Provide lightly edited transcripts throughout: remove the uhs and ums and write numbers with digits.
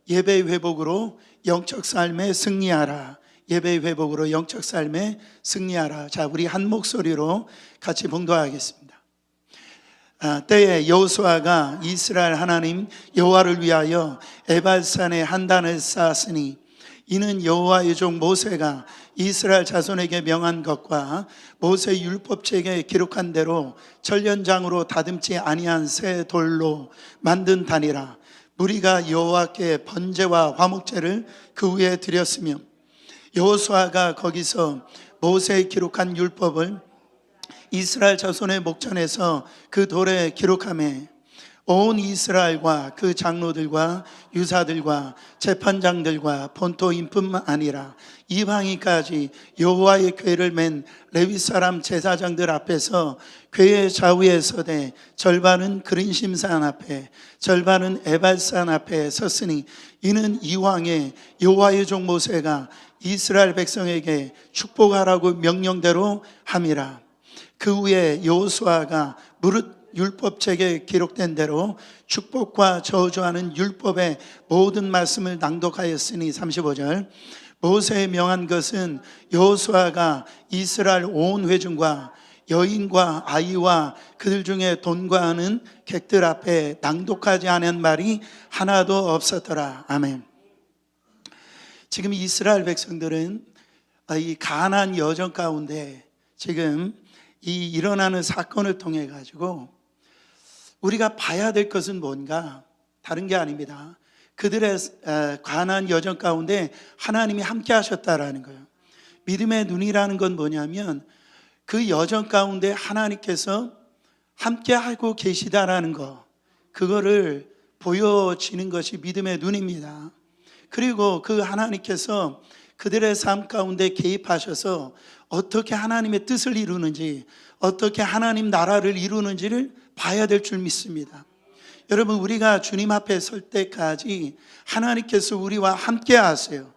예배 회복으로 영적 삶에 승리하라. 예배 회복으로 영적 삶에 승리하라. 자, 우리 한 목소리로 같이 봉독하겠습니다. 때에 여호수아가 이스라엘 하나님 여호와를 위하여 에발산에 한단을 쌓았으니 이는 여호와의 종 모세가 이스라엘 자손에게 명한 것과 모세 율법책에 기록한 대로 철련장으로 다듬지 아니한 새 돌로 만든 단이라. 무리가 여호와께 번제와 화목제를 그 위에 드렸으며 여호수아가 거기서 모세의 기록한 율법을 이스라엘 자손의 목전에서 그 돌에 기록하매 온 이스라엘과 그 장로들과 유사들과 재판장들과 본토인뿐만 아니라 이방인까지 여호와의 궤를 맨 레위 사람 제사장들 앞에서 궤의 좌우에 서되 절반은 그린심산 앞에 절반은 에발산 앞에 섰으니 이는 이왕에 여호와의 종 모세가 이스라엘 백성에게 축복하라고 명령대로 함이라. 그 후에 여호수아가 무릇 율법책에 기록된 대로 축복과 저주하는 율법의 모든 말씀을 낭독하였으니 35절 모세의 명한 것은 여호수아가 이스라엘 온 회중과 여인과 아이와 그들 중에 돈과하는 객들 앞에 낭독하지 않은 말이 하나도 없었더라. 아멘. 지금 이스라엘 백성들은 이 가나안 여정 가운데 지금 이 일어나는 사건을 통해 가지고 우리가 봐야 될 것은 뭔가 다른 게 아닙니다. 그들의 가나안 여정 가운데 하나님이 함께 하셨다라는 거예요. 믿음의 눈이라는 건 뭐냐면 그 여정 가운데 하나님께서 함께 하고 계시다라는 거, 그거를 보여지는 것이 믿음의 눈입니다. 그리고 그 하나님께서 그들의 삶 가운데 개입하셔서 어떻게 하나님의 뜻을 이루는지, 어떻게 하나님 나라를 이루는지를 봐야 될 줄 믿습니다. 여러분, 우리가 주님 앞에 설 때까지 하나님께서 우리와 함께 하세요.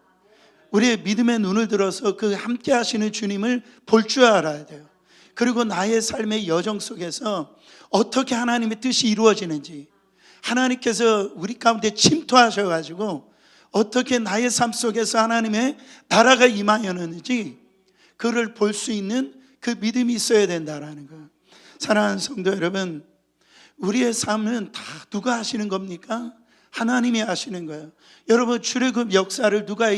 우리의 믿음의 눈을 들어서 그 함께 하시는 주님을 볼 줄 알아야 돼요. 그리고 나의 삶의 여정 속에서 어떻게 하나님의 뜻이 이루어지는지, 하나님께서 우리 가운데 침투하셔가지고 어떻게 나의 삶 속에서 하나님의 나라가 임하였는지 그를 볼 수 있는 그 믿음이 있어야 된다라는 거예요. 사랑하는 성도 여러분, 우리의 삶은 다 누가 하시는 겁니까? 하나님이 하시는 거예요. 여러분, 출애굽 역사를 누가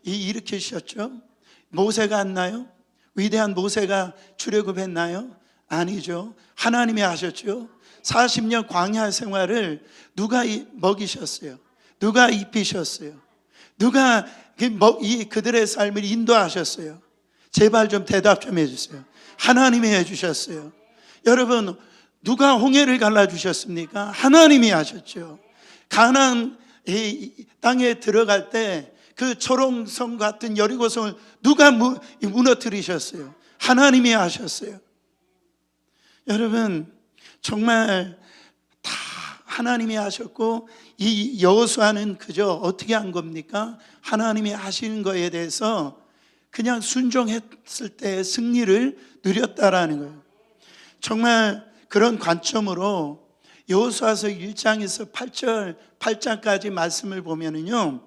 일으키셨죠? 모세가 했나요? 위대한 모세가 출애굽했나요? 아니죠. 하나님이 하셨죠. 40년 광야 생활을 누가 먹이셨어요? 누가 입히셨어요? 누가 그들의 삶을 인도하셨어요? 제발 좀 대답 좀 해주세요. 하나님이 해주셨어요. 여러분, 누가 홍해를 갈라주셨습니까? 하나님이 하셨죠. 가나안 땅에 들어갈 때 그 초롱성 같은 여리고성을 누가 무너뜨리셨어요? 하나님이 하셨어요. 여러분, 정말 다 하나님이 하셨고, 이 여호수아는 그저 어떻게 한 겁니까? 하나님이 하시는 거에 대해서 그냥 순종했을 때 승리를 누렸다라는 거예요. 정말 그런 관점으로 여호수아서 1장에서 8장까지 말씀을 보면은요,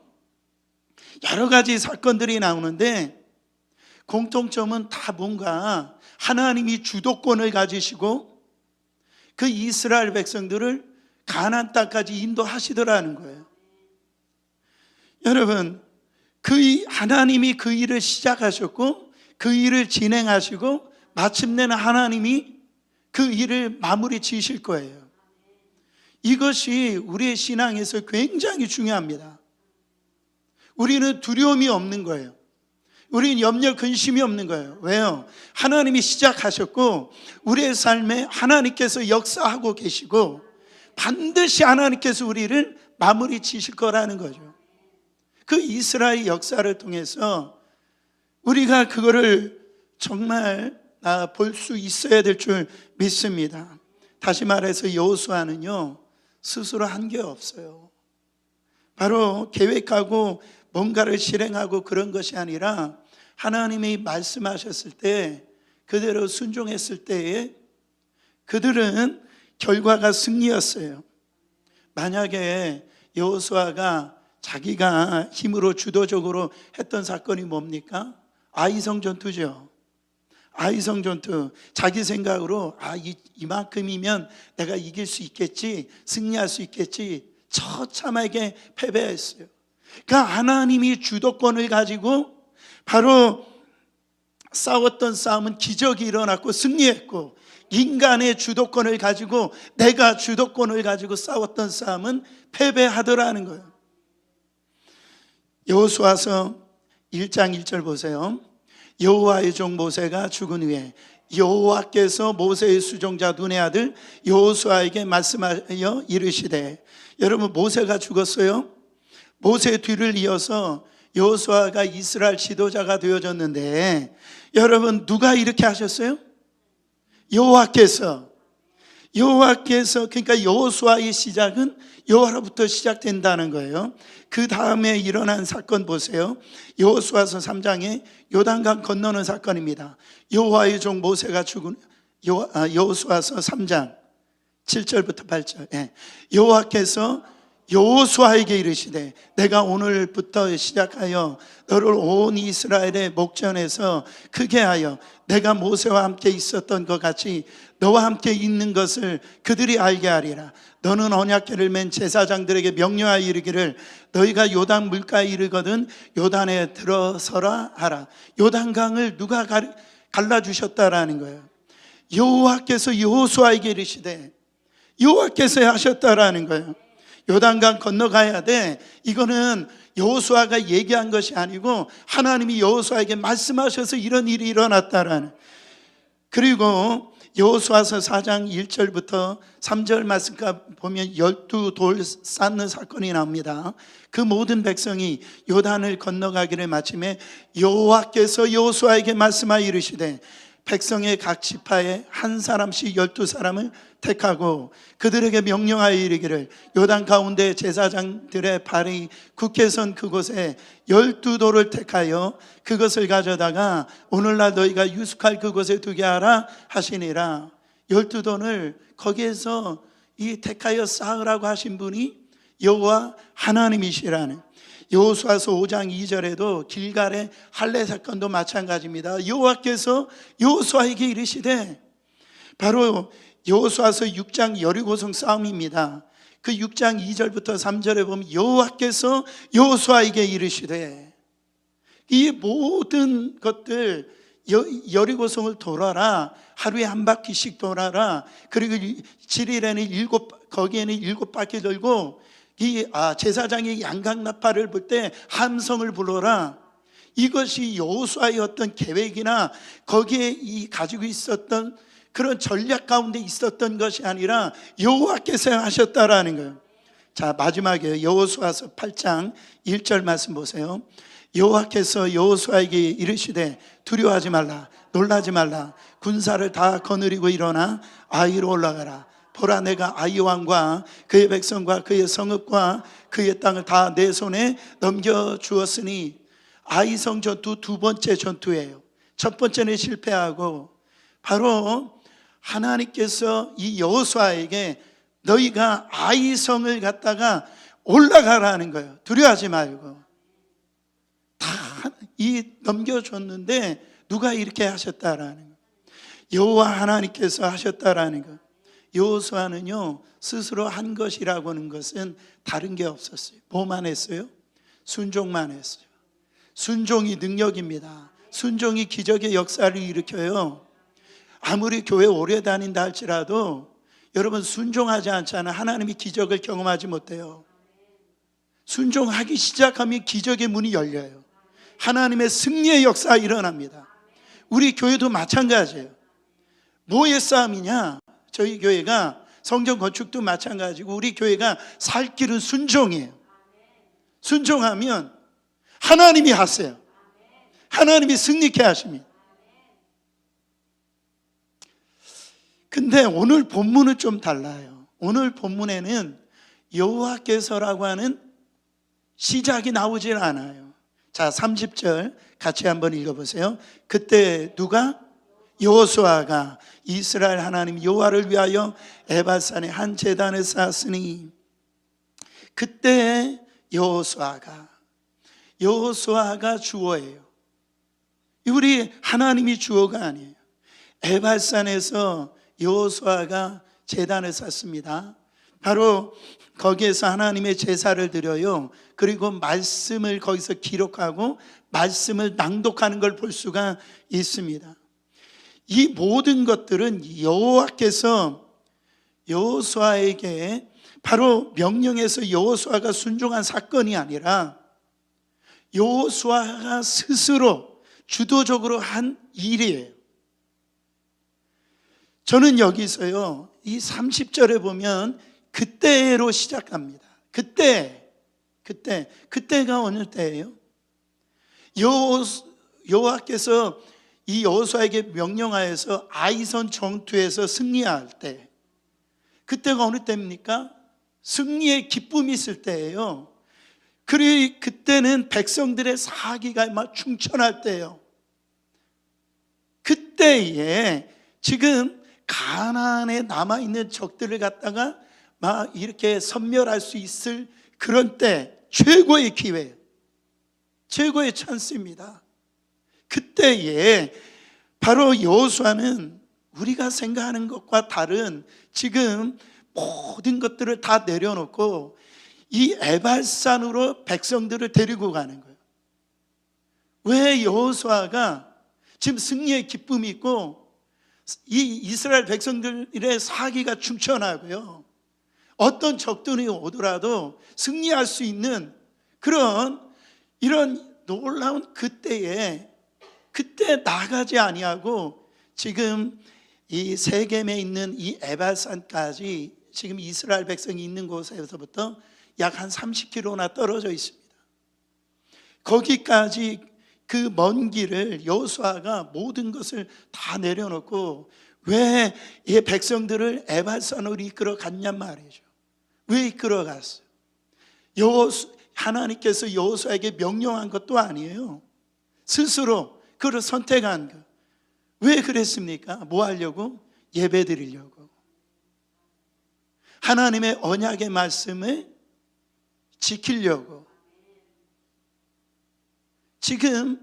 여러 가지 사건들이 나오는데 공통점은 다 뭔가 하나님이 주도권을 가지시고 그 이스라엘 백성들을 가나안 땅까지 인도하시더라는 거예요. 여러분, 하나님이 그 일을 시작하셨고 그 일을 진행하시고 마침내는 하나님이 그 일을 마무리 지으실 거예요. 이것이 우리의 신앙에서 굉장히 중요합니다. 우리는 두려움이 없는 거예요. 우리는 염려 근심이 없는 거예요. 왜요? 하나님이 시작하셨고 우리의 삶에 하나님께서 역사하고 계시고 반드시 하나님께서 우리를 마무리 지실 거라는 거죠. 그 이스라엘 역사를 통해서 우리가 그거를 정말 볼 수 있어야 될 줄 믿습니다. 다시 말해서 여호수아는요, 스스로 한 게 없어요. 바로 계획하고 뭔가를 실행하고 그런 것이 아니라 하나님이 말씀하셨을 때 그대로 순종했을 때에 그들은 결과가 승리였어요. 만약에 여호수아가 자기가 힘으로 주도적으로 했던 사건이 뭡니까? 아이성 전투죠. 아이성 전투. 자기 생각으로 이만큼이면 내가 이길 수 있겠지, 승리할 수 있겠지, 처참하게 패배했어요. 그러니까 하나님이 주도권을 가지고 바로 싸웠던 싸움은 기적이 일어났고 승리했고, 인간의 주도권을 가지고, 내가 주도권을 가지고 싸웠던 싸움은 패배하더라는 거예요. 여호수아서 1장 1절 보세요. 여호와의 종 모세가 죽은 후에 여호와께서 모세의 수종자 눈의 아들 여호수아에게 말씀하여 이르시되, 여러분, 모세가 죽었어요. 모세 뒤를 이어서 여호수아가 이스라엘 지도자가 되어졌는데, 여러분, 누가 이렇게 하셨어요? 여호와께서. 그러니까 여호수아의 시작은 여호와로부터 시작된다는 거예요. 그 다음에 일어난 사건 보세요. 여호수아서 3장에 요단강 건너는 사건입니다. 여호와의 종 모세가 죽은 여호수아서 3장 7절부터 8절. 여호와께서 여호수아에게 이르시되, 내가 오늘부터 시작하여 너를 온 이스라엘의 목전에서 크게 하여 내가 모세와 함께 있었던 것 같이 너와 함께 있는 것을 그들이 알게 하리라. 너는 언약궤를 맨 제사장들에게 명령하여 이르기를, 너희가 요단 물가에 이르거든 요단에 들어서라 하라. 요단강을 누가 갈라주셨다라는 거예요. 여호와께서 여호수아에게 이르시되, 여호와께서 하셨다라는 거예요. 요단강 건너가야 돼. 이거는 여호수아가 얘기한 것이 아니고 하나님이 여호수아에게 말씀하셔서 이런 일이 일어났다라는. 그리고 여호수아서 4장 1절부터 3절 말씀까 보면 12돌 쌓는 사건이 나옵니다. 그 모든 백성이 요단을 건너가기를 마침에 여호와께서 여호수아에게 말씀하여 이르시되, 백성의 각 지파에 한 사람씩 12사람을 택하고 그들에게 명령하여 이르기를, 요단 가운데 제사장들의 발이 굳게 선 그곳에 12돌을 택하여 그것을 가져다가 오늘날 너희가 유숙할 그곳에 두게 하라 하시니라. 12돌을 거기에서 이 택하여 쌓으라고 하신 분이 여호와 하나님이시라는. 여호수아서 5장 2절에도 길갈의 할례 사건도 마찬가지입니다. 여호와께서 여호수아에게 이르시되, 바로 여호수아서 6장 여리고성 싸움입니다. 그 6장 2절부터 3절에 보면 여호와께서 여호수아에게 이르시되, 이 모든 것들 여리고성을 돌아라. 하루에 한 바퀴씩 돌아라. 그리고 7일에는 거기에는 7바퀴 돌고 제사장이 양강나팔을 불 때 함성을 불러라. 이것이 여호수아의 어떤 계획이나 거기에 가지고 있었던 그런 전략 가운데 있었던 것이 아니라 여호와께서 하셨다라는 거예요. 자, 마지막에 여호수아서 8장 1절 말씀 보세요. 여호와께서 여호수아에게 이르시되, 두려워하지 말라, 놀라지 말라. 군사를 다 거느리고 일어나 아이로 올라가라. 보라, 내가 아이 왕과 그의 백성과 그의 성읍과 그의 땅을 다 내 손에 넘겨주었으니. 아이성 전투 두 번째 전투예요. 첫 번째는 실패하고, 바로 하나님께서 이 여호수아에게 너희가 아이성을 갖다가 올라가라는 거예요. 두려워하지 말고. 다 넘겨줬는데 누가 이렇게 하셨다라는 거예요. 여호와 하나님께서 하셨다라는 거예요. 여호수아는요, 스스로 한 것이라고 하는 것은 다른 게 없었어요. 뭐만 했어요? 순종만 했어요. 순종이 능력입니다. 순종이 기적의 역사를 일으켜요. 아무리 교회 오래 다닌다 할지라도 여러분, 순종하지 않잖아요. 하나님이 기적을 경험하지 못해요. 순종하기 시작하면 기적의 문이 열려요. 하나님의 승리의 역사가 일어납니다. 우리 교회도 마찬가지예요. 뭐의 싸움이냐? 저희 교회가 성전 건축도 마찬가지고 우리 교회가 살 길은 순종이에요. 순종하면 하나님이 하세요. 하나님이 승리케 하십니다. 근데 오늘 본문은 좀 달라요. 오늘 본문에는 여호와께서라고 하는 시작이 나오질 않아요. 자, 30절 같이 한번 읽어보세요. 그때 누가? 여호수아가 이스라엘 하나님 여호와를 위하여 에발산에 한 제단을 쌓았으니. 그때 여호수아가 주어예요. 우리 하나님이 주어가 아니에요. 에발산에서 여호수아가 제단을 쌓습니다. 바로 거기에서 하나님의 제사를 드려요. 그리고 말씀을 거기서 기록하고 말씀을 낭독하는 걸 볼 수가 있습니다. 이 모든 것들은 여호와께서 여호수아에게 바로 명령해서 여호수아가 순종한 사건이 아니라 여호수아가 스스로 주도적으로 한 일이에요. 저는 여기서요, 이 30절에 보면 그때로 시작합니다. 그때가 어느 때예요? 여호와께서 이 여호수아에게 명령하여서 아이선 전투에서 승리할 때, 그때가 어느 때입니까? 승리의 기쁨이 있을 때예요. 그리고 그때는 백성들의 사기가 막 충천할 때예요. 그때에 지금 가나안에 남아있는 적들을 갖다가 막 이렇게 섬멸할 수 있을 그런 때, 최고의 기회, 최고의 찬스입니다. 그때에 바로 여호수아는 우리가 생각하는 것과 다른 지금 모든 것들을 다 내려놓고 이 에발산으로 백성들을 데리고 가는 거예요. 왜 여호수아가 지금 승리의 기쁨이 있고 이 이스라엘 백성들의 사기가 충천하고요, 어떤 적들이 오더라도 승리할 수 있는 그런 이런 놀라운 그때 나가지 아니하고 지금 이 세겜에 있는 이 에발산까지 지금 이스라엘 백성이 있는 곳에서부터 약 한 30km나 떨어져 있습니다. 거기까지 그 먼 길을 여호수아가 모든 것을 다 내려놓고 왜 이 백성들을 에발산으로 이끌어 갔냔 말이죠. 왜 이끌어 갔어요? 하나님께서 여호수아에게 명령한 것도 아니에요. 스스로 그를 선택한 것. 왜 그랬습니까? 뭐 하려고? 예배 드리려고. 하나님의 언약의 말씀을 지키려고. 지금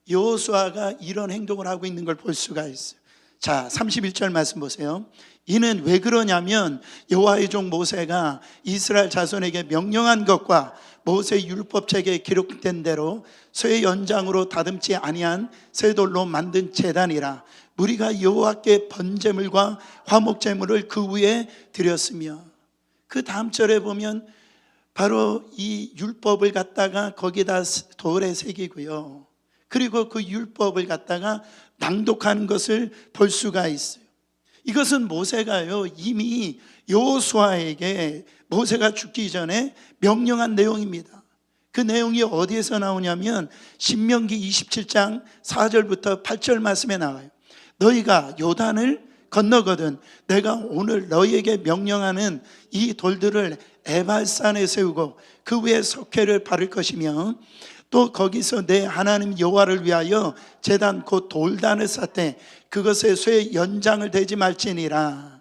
여호수아가 이런 행동을 하고 있는 걸 볼 수가 있어요. 자, 31절 말씀 보세요. 이는 왜 그러냐면 여호와의 종 모세가 이스라엘 자손에게 명령한 것과 모세 율법책에 기록된 대로 쇠 연장으로 다듬지 아니한 쇠돌로 만든 제단이라. 무리가 여호와께 번제물과 화목제물을 그 위에 드렸으며. 그 다음 절에 보면 바로 이 율법을 갖다가 거기다 돌에 새기고요, 그리고 그 율법을 갖다가 낭독하는 것을 볼 수가 있어요. 이것은 모세가요, 이미 여호수아에게 모세가 죽기 전에 명령한 내용입니다. 그 내용이 어디에서 나오냐면 신명기 27장 4절부터 8절 말씀에 나와요. 너희가 요단을 건너거든 내가 오늘 너희에게 명령하는 이 돌들을 에발산에 세우고 그 위에 석회를 바를 것이며 또 거기서 내 하나님 여호와를 위하여 제단 곧 돌단을 쌓되 그것에 쇠 연장을 대지 말지니라.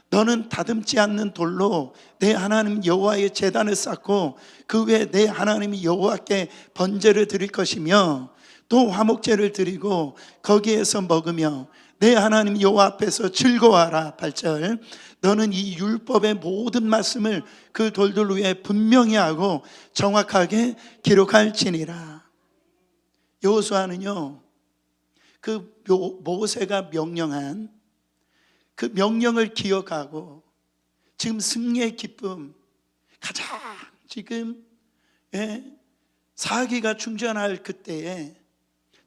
너는 다듬지 않는 돌로 내 하나님 여호와의 제단을 쌓고 그 위에 내 하나님 여호와께 번제를 드릴 것이며 또 화목제를 드리고 거기에서 먹으며 내 하나님 여호와 앞에서 즐거워하라. 8절. 너는 이 율법의 모든 말씀을 그 돌들 위에 분명히 하고 정확하게 기록할지니라. 여호수아는요, 그 모세가 명령한 그 명령을 기억하고 지금 승리의 기쁨, 가장 지금 사기가 충전할 그때에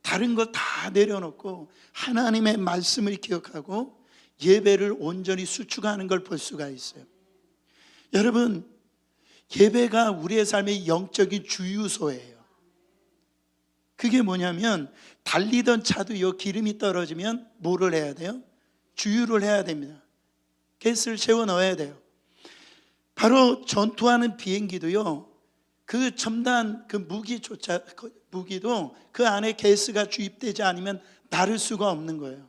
다른 것 다 내려놓고 하나님의 말씀을 기억하고 예배를 온전히 수축하는 걸 볼 수가 있어요. 여러분, 예배가 우리의 삶의 영적인 주유소예요. 그게 뭐냐면 달리던 차도요, 기름이 떨어지면 뭐를 해야 돼요? 주유를 해야 됩니다. 가스를 채워 넣어야 돼요. 바로 전투하는 비행기도요, 그 첨단 그 무기도 그 안에 가스가 주입되지 않으면 나를 수가 없는 거예요.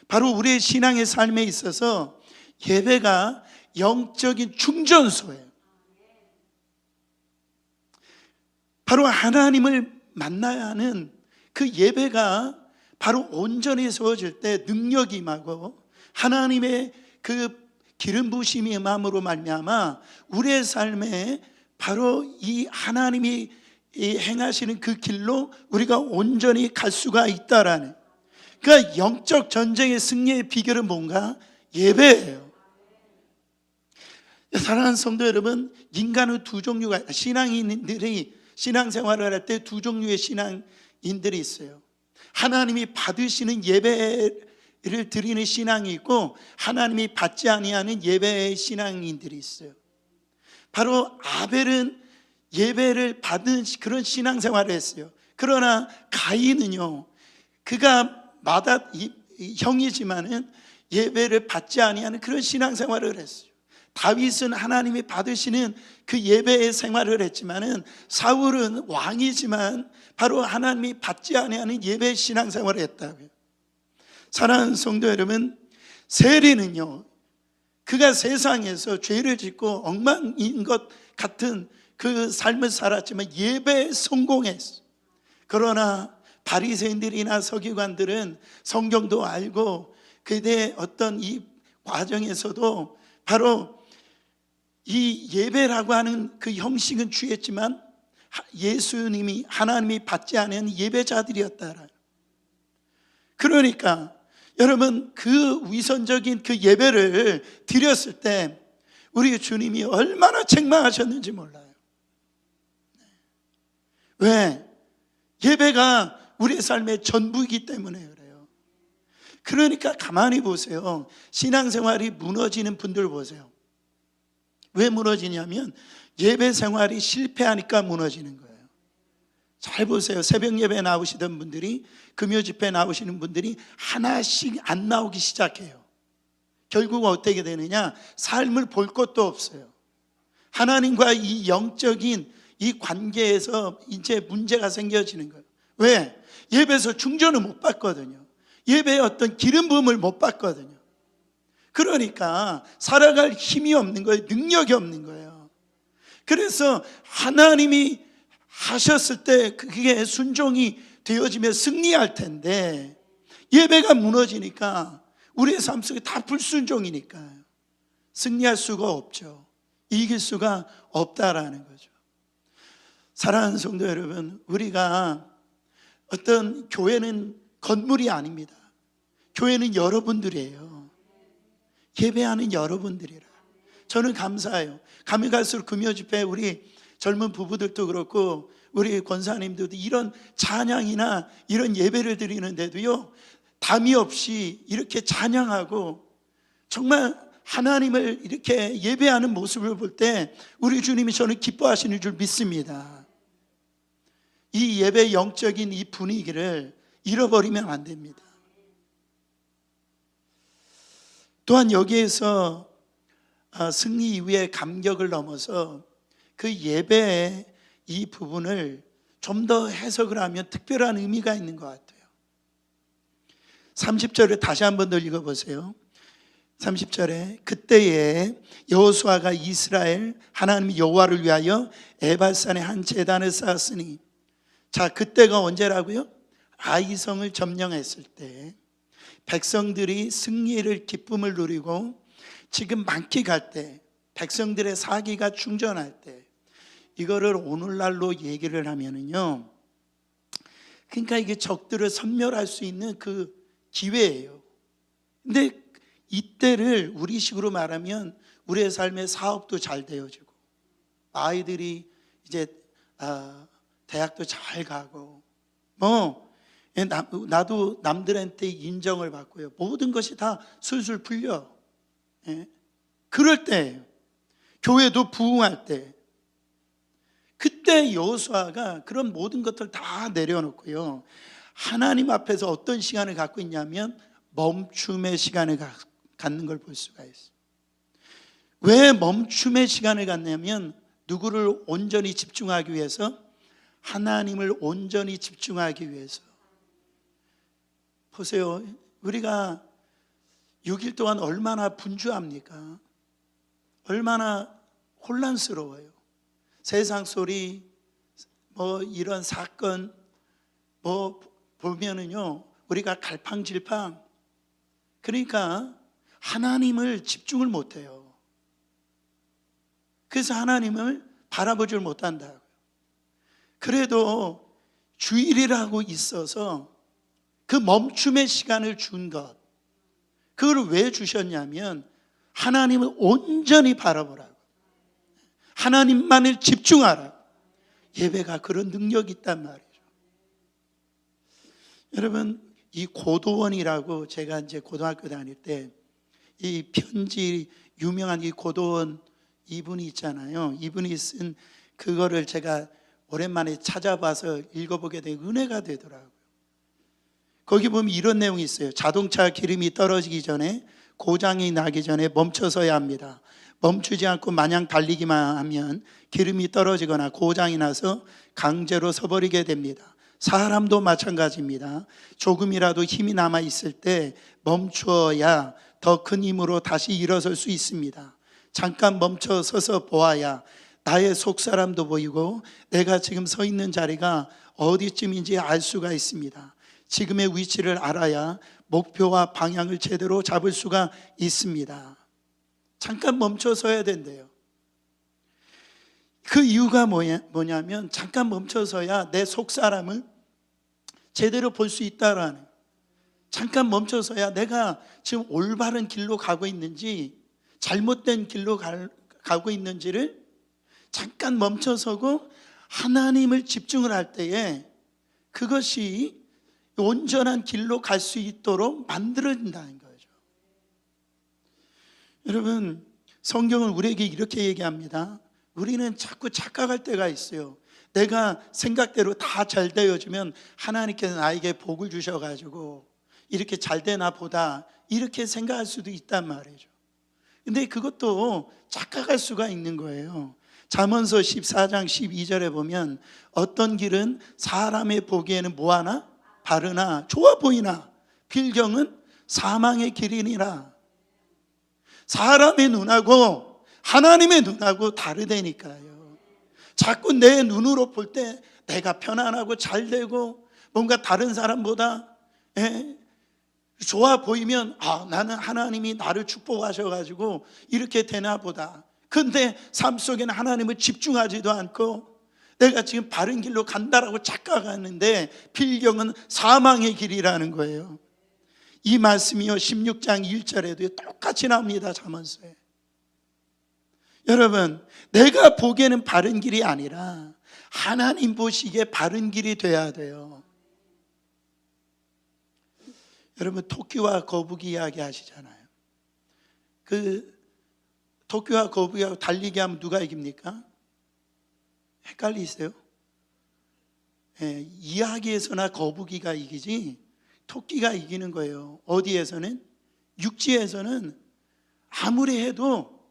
바로 우리의 신앙의 삶에 있어서 예배가 영적인 충전소예요. 바로 하나님을 만나야 하는 그 예배가 바로 온전히 세워질 때 능력이 임하고 하나님의 그 기름 부으심이 임함으로 말미암아 우리의 삶에 바로 이 하나님이 행하시는 그 길로 우리가 온전히 갈 수가 있다라는, 그러니까 영적 전쟁의 승리의 비결은 뭔가? 예배예요. 사랑하는 성도 여러분, 인간은 두 종류가, 신앙인들이 신앙생활을 할 때 두 종류의 신앙인들이 있어요. 하나님이 받으시는 예배를 드리는 신앙이 있고 하나님이 받지 아니하는 예배의 신앙인들이 있어요. 바로 아벨은 예배를 받은 그런 신앙생활을 했어요. 그러나 가인은요, 그가 형이지만은 예배를 받지 아니하는 그런 신앙생활을 했어요. 다윗은 하나님이 받으시는 그 예배의 생활을 했지만은 사울은 왕이지만 바로 하나님이 받지 아니하는 예배의 신앙생활을 했다고요. 사랑하는 성도 여러분, 세리는요, 그가 세상에서 죄를 짓고 엉망인 것 같은 그 삶을 살았지만 예배에 성공했어. 그러나 바리새인들이나 서기관들은 성경도 알고 그들의 어떤 이 과정에서도 바로 이 예배라고 하는 그 형식은 취했지만 예수님이 하나님이 받지 않은 예배자들이었다. 그러니까 여러분, 그 위선적인 그 예배를 드렸을 때 우리 주님이 얼마나 책망하셨는지 몰라요. 왜? 예배가 우리의 삶의 전부이기 때문에 그래요. 그러니까 가만히 보세요. 신앙생활이 무너지는 분들 보세요. 왜 무너지냐면 예배 생활이 실패하니까 무너지는 거예요. 잘 보세요. 새벽 예배에 나오시던 분들이, 금요 집회에 나오시는 분들이 하나씩 안 나오기 시작해요. 결국 어떻게 되느냐? 삶을 볼 것도 없어요. 하나님과 이 영적인 이 관계에서 이제 문제가 생겨지는 거예요. 왜? 예배에서 충전을 못 받거든요. 예배에 어떤 기름 부음을 못 받거든요. 그러니까 살아갈 힘이 없는 거예요. 능력이 없는 거예요. 그래서 하나님이 하셨을 때 그게 순종이 되어지면 승리할 텐데 예배가 무너지니까 우리의 삶 속에 다 불순종이니까 승리할 수가 없죠. 이길 수가 없다라는 거죠. 사랑하는 성도 여러분, 우리가 어떤 교회는 건물이 아닙니다. 교회는 여러분들이에요. 예배하는 여러분들이라. 저는 감사해요. 가면 갈수록 금요 집회 우리 젊은 부부들도 그렇고 우리 권사님들도 이런 찬양이나 이런 예배를 드리는데도요, 담이 없이 이렇게 찬양하고 정말 하나님을 이렇게 예배하는 모습을 볼 때 우리 주님이 저는 기뻐하시는 줄 믿습니다. 이 예배 영적인 이 분위기를 잃어버리면 안 됩니다. 또한 여기에서 승리 이후의 감격을 넘어서 그 예배의 이 부분을 좀 더 해석을 하면 특별한 의미가 있는 것 같아요. 30절을 다시 한 번 더 읽어보세요. 30절에 그때에 여호수아가 이스라엘 하나님 여호와를 위하여 에발산에 한 제단을 쌓았으니, 자, 그때가 언제라고요? 아이성을 점령했을 때 백성들이 승리를 기쁨을 누리고 지금 만끽할 때, 백성들의 사기가 충전할 때, 이거를 오늘날로 얘기를 하면은요, 그러니까 이게 적들을 섬멸할 수 있는 그 기회예요. 근데 이때를 우리식으로 말하면 우리의 삶의 사업도 잘 되어지고 아이들이 이제 대학도 잘 가고 나도 남들한테 인정을 받고요, 모든 것이 다 술술 풀려. 그럴 때, 교회도 부흥할 때, 그때 여호수아가 그런 모든 것들 다 내려놓고요, 하나님 앞에서 어떤 시간을 갖고 있냐면 멈춤의 시간을 갖는 걸 볼 수가 있어요. 왜 멈춤의 시간을 갖냐면 누구를 온전히 집중하기 위해서, 하나님을 온전히 집중하기 위해서. 보세요, 우리가 6일 동안 얼마나 분주합니까? 얼마나 혼란스러워요. 세상 소리, 뭐 이런 사건 뭐 보면은요, 우리가 갈팡질팡, 그러니까 하나님을 집중을 못해요. 그래서 하나님을 바라보질 못한다고요. 그래도 주일이라고 있어서 그 멈춤의 시간을 준 것, 그걸 왜 주셨냐면 하나님을 온전히 바라보라고, 하나님만을 집중하라고. 예배가 그런 능력이 있단 말이죠. 여러분, 이 고도원이라고, 제가 이제 고등학교 다닐 때 이 편지, 유명한 이 고도원 이분이 있잖아요. 이분이 쓴 그거를 제가 오랜만에 찾아봐서 읽어보게 된 은혜가 되더라고요. 거기 보면 이런 내용이 있어요. 자동차 기름이 떨어지기 전에, 고장이 나기 전에 멈춰서야 합니다. 멈추지 않고 마냥 달리기만 하면 기름이 떨어지거나 고장이 나서 강제로 서버리게 됩니다. 사람도 마찬가지입니다. 조금이라도 힘이 남아 있을 때 멈추어야 더 큰 힘으로 다시 일어설 수 있습니다. 잠깐 멈춰 서서 보아야 나의 속사람도 보이고 내가 지금 서 있는 자리가 어디쯤인지 알 수가 있습니다. 지금의 위치를 알아야 목표와 방향을 제대로 잡을 수가 있습니다. 잠깐 멈춰 서야 된대요. 그 이유가 뭐냐면 잠깐 멈춰 서야 내 속사람을 제대로 볼 수 있다라는, 잠깐 멈춰서야 내가 지금 올바른 길로 가고 있는지 잘못된 길로 가고 있는지를 잠깐 멈춰서고 하나님을 집중을 할 때에 그것이 온전한 길로 갈 수 있도록 만들어진다는 거죠. 여러분, 성경은 우리에게 이렇게 얘기합니다. 우리는 자꾸 착각할 때가 있어요. 내가 생각대로 다 잘 되어지면 하나님께서 나에게 복을 주셔가지고 이렇게 잘 되나 보다, 이렇게 생각할 수도 있단 말이죠. 근데 그것도 착각할 수가 있는 거예요. 잠언서 14장 12절에 보면 어떤 길은 사람의 보기에는 뭐하나? 바르나 좋아 보이나 필경은 사망의 길이니라. 사람의 눈하고 하나님의 눈하고 다르다니까요. 자꾸 내 눈으로 볼 때 내가 편안하고 잘 되고 뭔가 다른 사람보다 좋아 보이면 나는 하나님이 나를 축복하셔가지고 이렇게 되나 보다. 근데 삶 속에는 하나님을 집중하지도 않고 내가 지금 바른 길로 간다라고 착각하는데 필경은 사망의 길이라는 거예요. 이 말씀이요 16장 1절에도 똑같이 나옵니다. 잠언서에. 여러분, 내가 보기에는 바른 길이 아니라 하나님 보시기에 바른 길이 돼야 돼요. 여러분, 토끼와 거북이 이야기 하시잖아요. 그 토끼와 거북이하고 달리기 하면 누가 이깁니까? 헷갈리세요? 이야기에서나 거북이가 이기지 토끼가 이기는 거예요. 어디에서는? 육지에서는 아무리 해도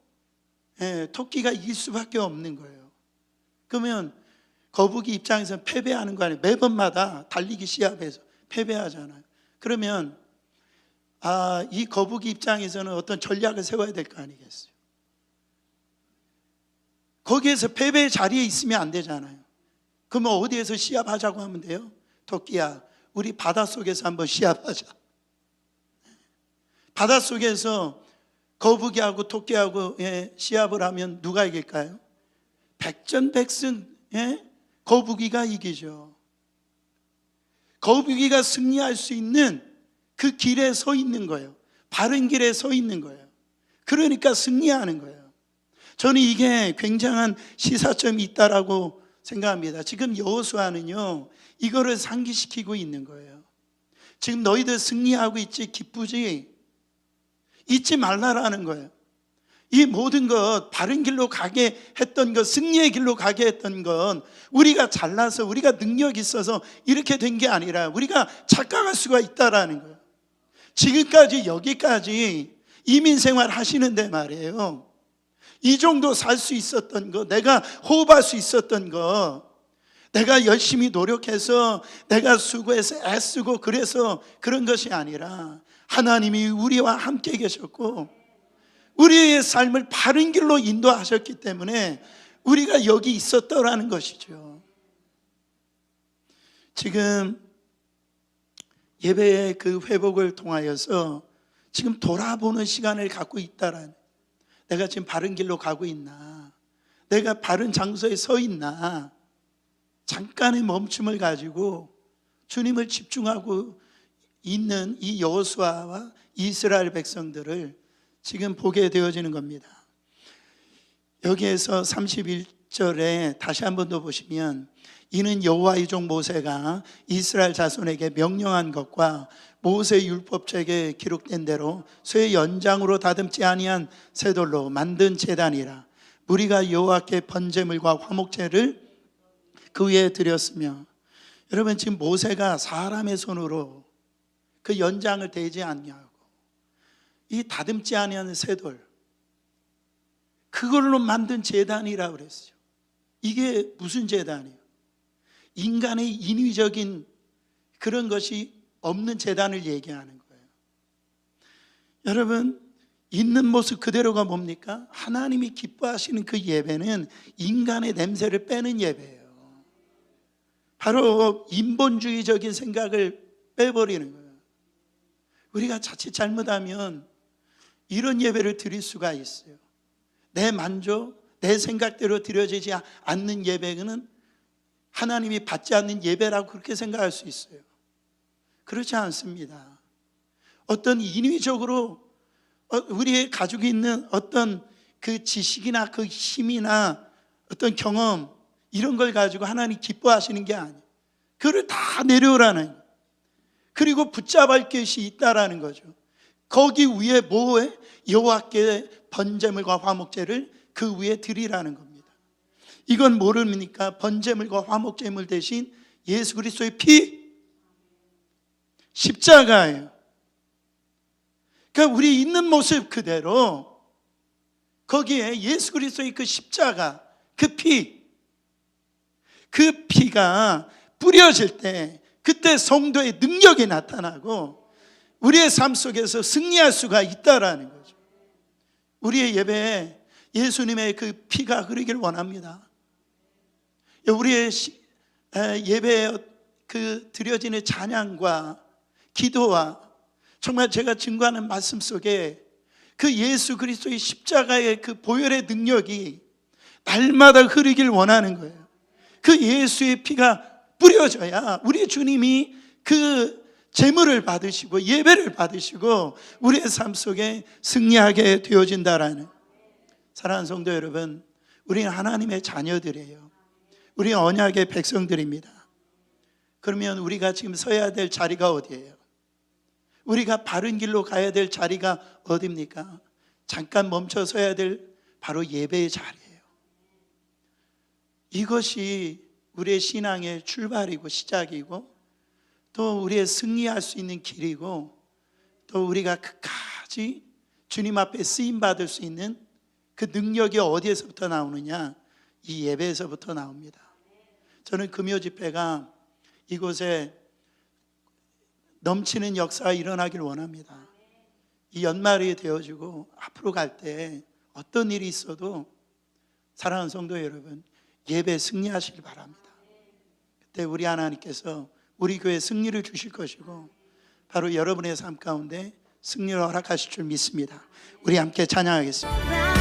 토끼가 이길 수밖에 없는 거예요. 그러면 거북이 입장에서는 패배하는 거 아니에요. 매번마다 달리기 시합에서 패배하잖아요. 그러면 이 거북이 입장에서는 어떤 전략을 세워야 될 거 아니겠어요? 거기에서 패배의 자리에 있으면 안 되잖아요. 그러면 어디에서 시합하자고 하면 돼요? 토끼야, 우리 바닷속에서 한번 시합하자. 바닷속에서 거북이하고 토끼하고 시합을 하면 누가 이길까요? 백전백승 거북이가 이기죠. 거북이가 승리할 수 있는 그 길에 서 있는 거예요. 바른 길에 서 있는 거예요. 그러니까 승리하는 거예요. 저는 이게 굉장한 시사점이 있다라고 생각합니다. 지금 여호수아는요 이거를 상기시키고 있는 거예요. 지금 너희들 승리하고 있지, 기쁘지, 잊지 말라라는 거예요. 이 모든 것, 바른 길로 가게 했던 것, 승리의 길로 가게 했던 건 우리가 잘나서 우리가 능력이 있어서 이렇게 된 게 아니라 우리가 착각할 수가 있다라는 거예요. 지금까지 여기까지 이민생활 하시는데 말이에요, 이 정도 살 수 있었던 거, 내가 호흡할 수 있었던 거, 내가 열심히 노력해서 내가 수고해서 애쓰고 그래서 그런 것이 아니라 하나님이 우리와 함께 계셨고 우리의 삶을 바른 길로 인도하셨기 때문에 우리가 여기 있었더라는 것이죠. 지금 예배의 그 회복을 통하여서 지금 돌아보는 시간을 갖고 있다라는, 내가 지금 바른 길로 가고 있나, 내가 바른 장소에 서 있나, 잠깐의 멈춤을 가지고 주님을 집중하고 있는 이 여호수아와 이스라엘 백성들을 지금 보게 되어지는 겁니다. 여기에서 31절에 다시 한 번 더 보시면, 이는 여호와의 종 모세가 이스라엘 자손에게 명령한 것과 모세 율법책에 기록된 대로 쇠 연장으로 다듬지 아니한 쇠돌로 만든 제단이라. 무리가 여호와께 번제물과 화목제를 그 위에 드렸으며. 여러분, 지금 모세가 사람의 손으로 그 연장을 대지 않냐고, 이 다듬지 아니한 쇠돌, 그걸로 만든 제단이라고 그랬어요. 이게 무슨 제단이에요? 인간의 인위적인 그런 것이 없는 제단을 얘기하는 거예요. 여러분, 있는 모습 그대로가 뭡니까? 하나님이 기뻐하시는 그 예배는 인간의 냄새를 빼는 예배예요. 바로 인본주의적인 생각을 빼버리는 거예요. 우리가 자칫 잘못하면 이런 예배를 드릴 수가 있어요. 내 만족, 내 생각대로 드려지지 않는 예배는 하나님이 받지 않는 예배라고 그렇게 생각할 수 있어요. 그렇지 않습니다. 어떤 인위적으로 우리의 가지고 있는 어떤 그 지식이나 그 힘이나 어떤 경험, 이런 걸 가지고 하나님 기뻐하시는 게 아니에요. 그걸 다 내려오라는, 그리고 붙잡을 것이 있다라는 거죠. 거기 위에 뭐에? 여호와께 번제물과 화목제를 그 위에 드리라는 겁니다. 이건 모릅니까? 번제물과 화목제물 대신 예수 그리스도의 피, 십자가예요. 그러니까 우리 있는 모습 그대로 거기에 예수 그리스도의 그 십자가, 그 피, 그 피가 뿌려질 때 그때 성도의 능력이 나타나고 우리의 삶 속에서 승리할 수가 있다라는 거죠. 우리의 예배에 예수님의 그 피가 흐르기를 원합니다. 우리의 예배에 그 드려지는 찬양과 기도와 정말 제가 증거하는 말씀 속에 그 예수 그리스도의 십자가의 그 보혈의 능력이 날마다 흐르길 원하는 거예요. 그 예수의 피가 뿌려져야 우리 주님이 그 제물을 받으시고 예배를 받으시고 우리의 삶 속에 승리하게 되어진다라는. 사랑하는 성도 여러분, 우리는 하나님의 자녀들이에요. 우리는 언약의 백성들입니다. 그러면 우리가 지금 서야 될 자리가 어디예요? 우리가 바른 길로 가야 될 자리가 어디입니까? 잠깐 멈춰 서야 될 바로 예배의 자리예요. 이것이 우리의 신앙의 출발이고 시작이고 또 우리의 승리할 수 있는 길이고 또 우리가 끝까지 주님 앞에 쓰임받을 수 있는 그 능력이 어디에서부터 나오느냐? 이 예배에서부터 나옵니다. 저는 금요 집회가 이곳에 넘치는 역사가 일어나길 원합니다. 이 연말이 되어지고 앞으로 갈 때 어떤 일이 있어도 사랑하는 성도 여러분, 예배 승리하시길 바랍니다. 그때 우리 하나님께서 우리 교회에 승리를 주실 것이고 바로 여러분의 삶 가운데 승리를 허락하실 줄 믿습니다. 우리 함께 찬양하겠습니다.